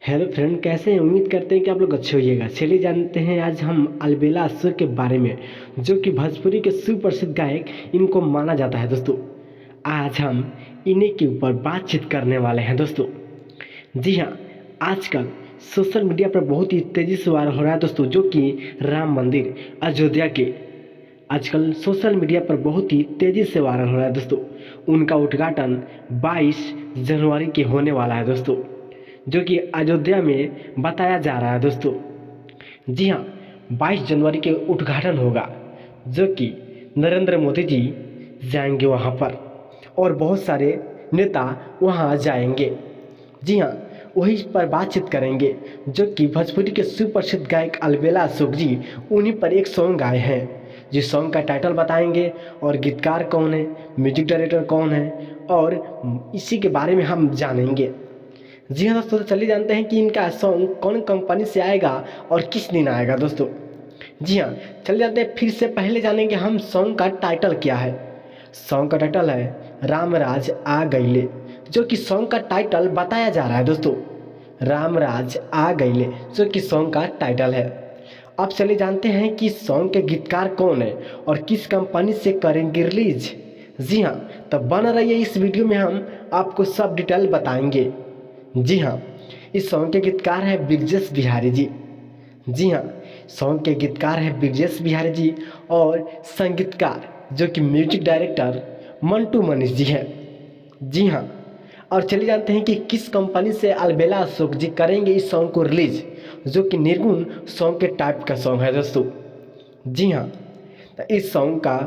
Hello friend, कैसे हैं? उम्मीद करते हैं कि आप लोग अच्छे होइएगा। चलिए जानते हैं आज हम अलबेला अशोक के बारे में, जो कि भोजपुरी के सुप्रसिद्ध गायक इनको माना जाता है। दोस्तों, आज हम इन्हीं के ऊपर बातचीत करने वाले हैं। दोस्तों, जी हाँ, आजकल सोशल मीडिया पर बहुत ही तेज़ी से वायरल हो रहा है दोस्तों, जो कि राम मंदिर अयोध्या के आजकल सोशल मीडिया पर बहुत ही तेज़ी से वायरल हो रहा है दोस्तों। उनका उद्घाटन 22 जनवरी के होने वाला है दोस्तों, जो कि अयोध्या में बताया जा रहा है दोस्तों। जी हाँ, 22 जनवरी के उद्घाटन होगा, जो कि नरेंद्र मोदी जी जाएंगे वहाँ पर और बहुत सारे नेता वहाँ जाएंगे। जी हाँ, वही पर बातचीत करेंगे, जो कि भोजपुरी के सुप्रसिद्ध गायक अलबेला अशोक जी उन्हीं पर एक सॉन्ग गाए हैं। जिस सॉन्ग का टाइटल बताएंगे और गीतकार कौन है, म्यूजिक डायरेक्टर कौन है, और इसी के बारे में हम जानेंगे। जी हाँ दोस्तों, तो चलिए जानते हैं कि इनका सॉन्ग कौन कंपनी से आएगा और किस दिन आएगा दोस्तों। जी हाँ, चलिए जानते हैं। फिर से पहले जानेंगे हम सॉन्ग का टाइटल क्या है। सॉन्ग का टाइटल है रामराज आ गईले, जो कि सॉन्ग का टाइटल बताया जा रहा है दोस्तों। रामराज आ गईले, जो कि सॉन्ग का टाइटल है। अब चलिए जानते हैं कि सॉन्ग के गीतकार कौन है और किस कंपनी से करेंगे रिलीज। जी हाँ, तो बना रहिए, इस वीडियो में हम आपको सब डिटेल बताएंगे। जी हाँ, इस सॉन्ग के गीतकार हैं ब्रिजेश बिहारी जी। जी हाँ, सॉन्ग के गीतकार हैं ब्रिजेश बिहारी जी और संगीतकार जो कि म्यूजिक डायरेक्टर मंटू मनीष जी हैं। जी हाँ, और चलिए जानते हैं कि किस कंपनी से अलबेला अशोक जी करेंगे इस सॉन्ग को रिलीज, जो कि निर्गुण सॉन्ग के टाइप का सॉन्ग है दोस्तों। जी हाँ, तो इस सॉन्ग का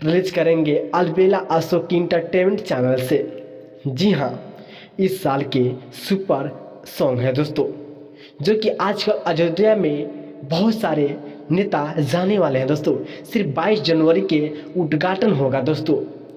रिलीज करेंगे अलबेला अशोक इंटरटेनमेंट चैनल से। जी हाँ, इस साल के सुपर सॉन्ग है दोस्तों, जो कि आजकल अयोध्या में बहुत सारे नेता जाने वाले हैं दोस्तों। सिर्फ 22 जनवरी के उद्घाटन होगा दोस्तों।